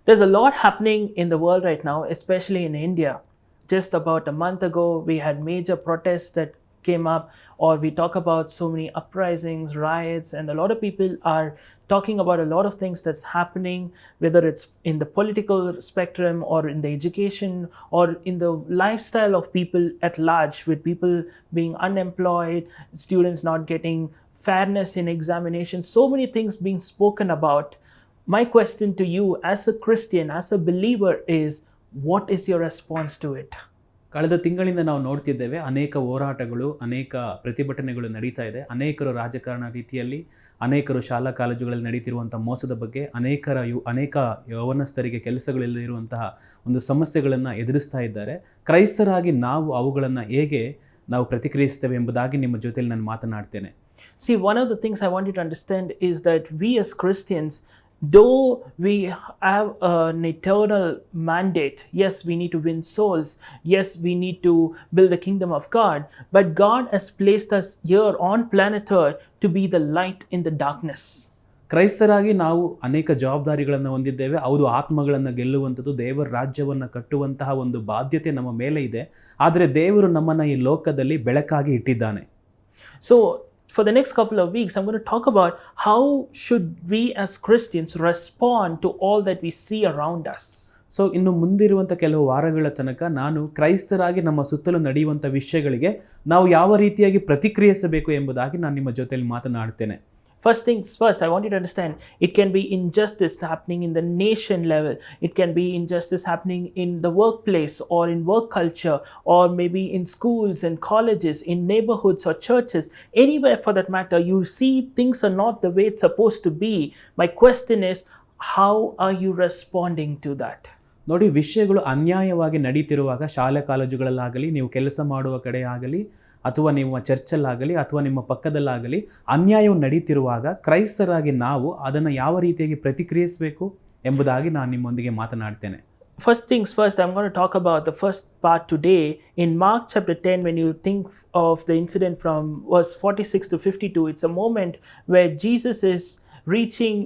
There's a lot happening in the world right now, especially in India. Just about a month ago, we had major protests that came up, or we talk about so many uprisings, riots, and a lot of people are talking about a lot of things that's happening, whether it's in the political spectrum or in the education or in the lifestyle of people at large, with people being unemployed, students not getting fairness in examinations, so many things being spoken about. My question to you as a Christian, as a believer is, what is your response to it? ಕಳೆದ ತಿಂಗಳಿಂದ ನಾವು ನೋಡ್ತಿದ್ದೇವೆ, ಅನೇಕ ಹೋರಾಟಗಳು, ಅನೇಕ ಪ್ರತಿಭಟನೆಗಳು ನಡೀತಾ ಇದೆ. ಅನೇಕರು ರಾಜಕಾರಣ ರೀತಿಯಲ್ಲಿ, ಅನೇಕರು ಶಾಲಾ ಕಾಲೇಜುಗಳಲ್ಲಿ ನಡೀತಿರುವಂಥ ಮೋಸದ ಬಗ್ಗೆ, ಅನೇಕ ಯೌವನಸ್ಥರಿಗೆ ಕೆಲಸಗಳಿಲ್ಲದೆ ಇರುವಂತಹ ಒಂದು ಸಮಸ್ಯೆಗಳನ್ನು ಎದುರಿಸ್ತಾ ಇದ್ದಾರೆ. ಕ್ರೈಸ್ತರಾಗಿ ನಾವು ಅವುಗಳನ್ನು ಹೇಗೆ ನಾವು ಪ್ರತಿಕ್ರಿಯಿಸ್ತೇವೆ ಎಂಬುದಾಗಿ ನಿಮ್ಮ ಜೊತೆಯಲ್ಲಿ ನಾನು ಮಾತನಾಡ್ತೇನೆ. See, one of the things I want you to understand is that we as Christians, though we have an eternal mandate, yes, we need to win souls, yes, we need to build the kingdom of God, but God has placed us here on planet Earth to be the light in the darkness. ಕ್ರೈಸ್ತರಾಗಿ ನಾವು ಅನೇಕ ಜವಾಬ್ದಾರಿಗಳನ್ನು ಹೊಂದಿದ್ದೇವೆ. ಹೌದು, ಆತ್ಮಗಳನ್ನು ಗೆಲ್ಲುವಂಥದ್ದು, ದೇವರ ರಾಜ್ಯವನ್ನು ಕಟ್ಟುವಂತಹ ಒಂದು ಬಾಧ್ಯತೆ ನಮ್ಮ ಮೇಲೆ ಇದೆ. ಆದರೆ ದೇವರು ನಮ್ಮನ್ನು ಈ ಲೋಕದಲ್ಲಿ ಬೆಳಕಾಗಿ ಇಟ್ಟಿದ್ದಾನೆ. So for the next couple of weeks, I'm going to talk about how should we as Christians respond to all that we see around us. So ಇನ್ನು ಮುಂದಿರುವಂಥ ಕೆಲವು ವಾರಗಳ ತನಕ ನಾನು ಕ್ರೈಸ್ತರಾಗಿ ನಮ್ಮ ಸುತ್ತಲೂ ನಡೆಯುವಂಥ ವಿಷಯಗಳಿಗೆ ನಾವು ಯಾವ ರೀತಿಯಾಗಿ ಪ್ರತಿಕ್ರಿಯಿಸಬೇಕು ಎಂಬುದಾಗಿ ನಾನು ನಿಮ್ಮ ಜೊತೆಯಲ್ಲಿ ಮಾತನಾಡ್ತೇನೆ. First things first, I want you to understand, it can be injustice happening in the nation level. It can be injustice happening in the workplace or in work culture, or maybe in schools and colleges, in neighborhoods or churches, anywhere for that matter. You see things are not the way it's supposed to be. My question is, how are you responding to that? ನೋಡಿ, ವಿಷಯಗಳು ಅನ್ಯಾಯವಾಗಿ ನಡೀತಿರುವಾಗ, ಶಾಲೆ ಕಾಲೇಜುಗಳಲ್ಲಾಗಲಿ, ನೀವು ಕೆಲಸ ಮಾಡುವ ಕಡೆ ಆಗಲಿ, ಅಥವಾ ನಿಮ್ಮ ಚರ್ಚಲ್ಲಾಗಲಿ, ಅಥವಾ ನಿಮ್ಮ ಪಕ್ಕದಲ್ಲಾಗಲಿ ಅನ್ಯಾಯವು ನಡೀತಿರುವಾಗ ಕ್ರೈಸ್ತರಾಗಿ ನಾವು ಅದನ್ನು ಯಾವ ರೀತಿಯಾಗಿ ಪ್ರತಿಕ್ರಿಯಿಸಬೇಕು ಎಂಬುದಾಗಿ ನಾನು ನಿಮ್ಮೊಂದಿಗೆ ಮಾತನಾಡ್ತೇನೆ. First things first, I'm going to talk about the first part today. In Mark chapter 10, when you think of the incident from verse 46 to 52, it's a moment where Jesus is reaching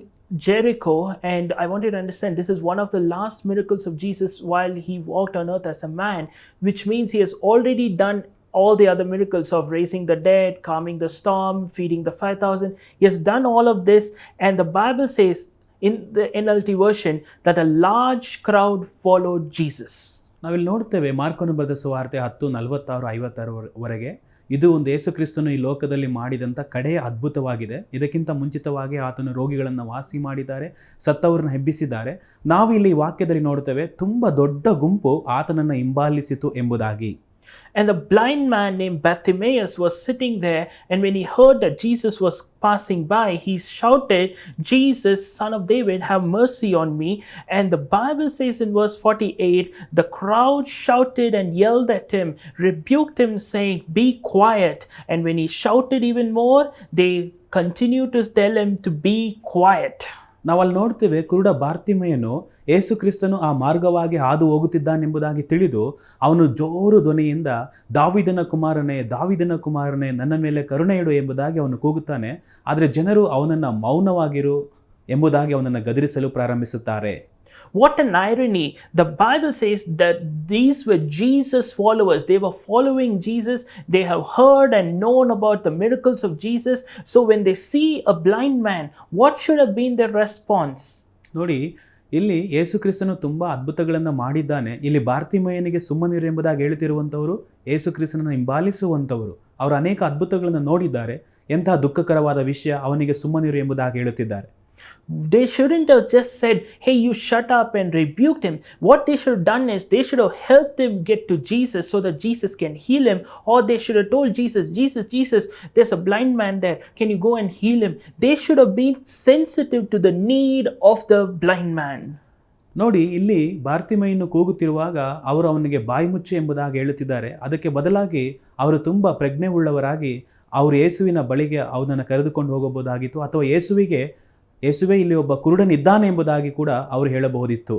Jericho, and I want you to understand, this is one of the last miracles of Jesus while he walked on earth as a man, which means he has already done all the other miracles of raising the dead, calming the storm, feeding the 5,000. He has done all of this, and the Bible says in the NLT version that a large crowd followed Jesus. ನಾವಿಲ್ಲಿ ನೋಡ್ತೇವೆ, ಮಾರ್ಕನು ಬರೆದ ಸುವಾರ್ತೆ 10:46-56 ಇದು ಒಂದು ಯೇಸು ಕ್ರಿಸ್ತನು ಈ ಲೋಕದಲ್ಲಿ ಮಾಡಿದಂಥ ಕಡೆಯ ಅದ್ಭುತವಾಗಿದೆ. ಇದಕ್ಕಿಂತ ಮುಂಚಿತವಾಗಿ ಆತನು ರೋಗಿಗಳನ್ನು ವಾಸಿ ಮಾಡಿದ್ದಾರೆ, ಸತ್ತವರನ್ನು ಎಬ್ಬಿಸಿದ್ದಾರೆ. ನಾವು ಇಲ್ಲಿ ವಾಕ್ಯದಲ್ಲಿ ನೋಡ್ತೇವೆ, ತುಂಬ ದೊಡ್ಡ ಗುಂಪು ಆತನನ್ನು ಹಿಂಬಾಲಿಸಿತು ಎಂಬುದಾಗಿ. And the blind man named Bartimaeus was sitting there, and when he heard that Jesus was passing by, he shouted, "Jesus, son of David, have mercy on me." And the Bible says in verse 48, the crowd shouted and yelled at him, rebuked him, saying, "Be quiet." And when he shouted even more, they continued to tell him to be quiet. ನಾವಲ್ಲಿ ನೋಡ್ತೇವೆ, ಕುರುಡ ಬಾರ್ತಿಮೆಯನು ಯೇಸು ಕ್ರಿಸ್ತನು ಆ ಮಾರ್ಗವಾಗಿ ಹಾದು ಹೋಗುತ್ತಿದ್ದಾನೆಂಬುದಾಗಿ ತಿಳಿದು ಅವನು ಜೋರು ಧ್ವನಿಯಿಂದ, ದಾವಿದನ ಕುಮಾರನೇ ನನ್ನ ಮೇಲೆ ಕರುಣೆ ಇಡು ಎಂಬುದಾಗಿ ಅವನು ಕೂಗುತ್ತಾನೆ. ಆದರೆ ಜನರು ಅವನನ್ನು ಮೌನವಾಗಿರು ಎಂಬುದಾಗಿ ಅವನನ್ನು ಗದರಿಸಲು ಪ್ರಾರಂಭಿಸುತ್ತಾರೆ. What an irony. The Bible says that these were Jesus' followers. They were following Jesus. They have heard and known about the miracles of Jesus. So when they see a blind man, what should have been their response? ನೋಡಿ, ಇಲ್ಲಿ ಯೇಸು ಕ್ರಿಸ್ತನು ತುಂಬ ಅದ್ಭುತಗಳನ್ನು ಮಾಡಿದ್ದಾನೆ. ಇಲ್ಲಿ ಬಾರ್ತಿಮಯನಿಗೆ ಸುಮ್ಮನಿರು ಎಂಬುದಾಗಿ ಹೇಳ್ತಿರುವಂಥವರು ಯೇಸು ಕ್ರಿಸ್ತನನ್ನು ಹಿಂಬಾಲಿಸುವಂಥವರು. ಅವರು ಅನೇಕ ಅದ್ಭುತಗಳನ್ನು ನೋಡಿದ್ದಾರೆ. ಎಂತಹ ದುಃಖಕರವಾದ ವಿಷಯ, ಅವನಿಗೆ ಸುಮ್ಮನಿರು ಎಂಬುದಾಗಿ ಹೇಳುತ್ತಿದ್ದಾರೆ. They shouldn't have just said, "Hey, you shut up," and rebuked him. What they should have done is they should have helped him get to Jesus so that Jesus can heal him. Or they should have told Jesus, Jesus, there's a blind man there. Can you go and heal him?" They should have been sensitive to the need of the blind man. ನೋಡಿ, ಇಲ್ಲಿ ಬಾರ್ತಿಮೈಯನ್ನು ಕೂಗುತ್ತಿರುವಾಗ ಅವರು ಅವನಿಗೆ ಬಾಯಿ ಮುಚ್ಚು ಎಂಬುದಾಗಿ ಹೇಳುತ್ತಿದ್ದಾರೆ. ಅದಕ್ಕೆ ಬದಲಾಗಿ ಅವರು ತುಂಬ ಪ್ರಜ್ಞೆ ಉಳ್ಳವರಾಗಿ ಅವರು ಯೇಸುವಿನ ಬಳಿಗೆ ಅವನನ್ನು ಕರೆದುಕೊಂಡು ಹೋಗಬಹುದಾಗಿತ್ತು, ಅಥವಾ ಯೇಸುವೆ ಇಲ್ಲಿ ಒಬ್ಬ ಕುರುಡನಿದ್ದಾನೆ ಎಂಬುದಾಗಿ ಕೂಡ ಅವರು ಹೇಳಬಹುದಿತ್ತು.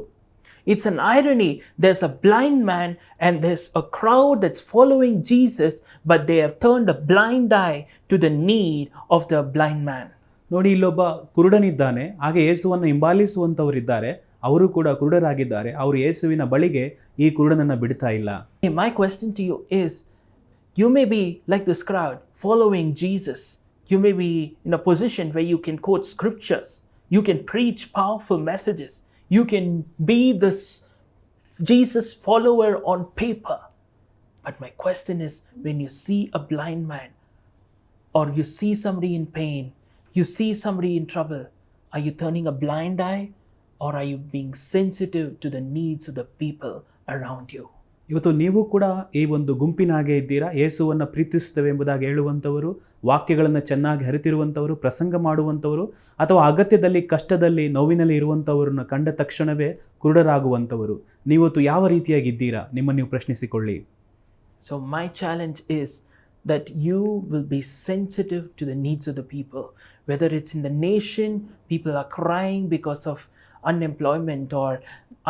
It's an irony. There's a blind man and there's a crowd that's following Jesus, but they have turned a blind eye to the need of the blind man. ನೋಡಿ, ಇಲ್ಲೊಬ್ಬ ಕುರುಡನಿದ್ದಾನೆ, ಹಾಗೆ ಯೇಸುವನ್ನು ಹಿಂಬಾಲಿಸುವಂಥವರಿದ್ದಾರೆ. ಅವರು ಕೂಡ ಕುರುಡರಾಗಿದ್ದಾರೆ. ಅವರು ಯೇಸುವಿನ ಬಳಿಗೆ ಈ ಕುರುಡನನ್ನು ಬಿಡ್ತಾ ಇಲ್ಲ. My question to you is, you may be like this crowd following Jesus. You may be in a position where you can quote scriptures. You can preach powerful messages. You can be this Jesus follower on paper. But my question is, when you see a blind man, or you see somebody in pain, you see somebody in trouble, are you turning a blind eye, or are you being sensitive to the needs of the people around you? ಇವತ್ತು ನೀವು ಕೂಡ ಈ ಒಂದು ಗುಂಪಿನಾಗೆ ಇದ್ದೀರಾ. ಯೇಸುವನ್ನು ಪ್ರೀತಿಸುತ್ತೇವೆ ಎಂಬುದಾಗಿ ಹೇಳುವಂಥವರು, ವಾಕ್ಯಗಳನ್ನು ಚೆನ್ನಾಗಿ ಹರಿತಿರುವಂಥವರು, ಪ್ರಸಂಗ ಮಾಡುವಂಥವರು, ಅಥವಾ ಅಗತ್ಯದಲ್ಲಿ, ಕಷ್ಟದಲ್ಲಿ, ನೋವಿನಲ್ಲಿ ಇರುವಂಥವ್ರನ್ನ ಕಂಡ ತಕ್ಷಣವೇ ಕುರುಡರಾಗುವಂಥವರು. ನೀವತ್ತು ಯಾವ ರೀತಿಯಾಗಿದ್ದೀರಾ? ನಿಮ್ಮನ್ನು ನೀವು ಪ್ರಶ್ನಿಸಿಕೊಳ್ಳಿ. So my challenge is that you will be sensitive to the needs of the people. Whether it's in the nation, people are crying because of unemployment or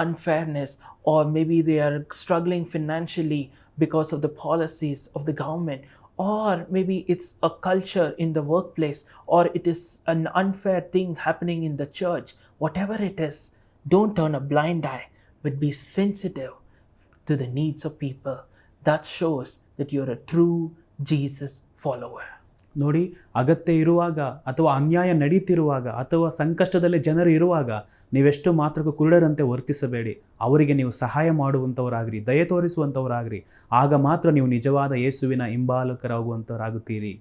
unfairness, or maybe they are struggling financially because of the policies of the government, or maybe it's a culture in the workplace, or it is an unfair thing happening in the church. Whatever it is, don't turn a blind eye, but be sensitive to the needs of people. That shows that you're a true Jesus follower. ನೋಡಿ, ಅಗತ್ಯ ಇರುವಾಗ ಅಥವಾ ಅನ್ಯಾಯ ನಡೀತಿರುವಾಗ ಅಥವಾ ಸಂಕಷ್ಟದಲ್ಲಿ ಜನರು ಇರುವಾಗ ನೀವೆಷ್ಟು ಮಾತ್ರಕ್ಕೂ ಕುರುಡರಂತೆ ವರ್ತಿಸಬೇಡಿ. ಅವರಿಗೆ ನೀವು ಸಹಾಯ ಮಾಡುವಂಥವರಾಗ್ರಿ, ದಯೆ ತೋರಿಸುವಂಥವರಾಗ್ರಿ. ಆಗ ಮಾತ್ರ ನೀವು ನಿಜವಾದ ಯೇಸುವಿನ ಹಿಂಬಾಲಕರಾಗುವಂಥವರಾಗುತ್ತೀರಿ.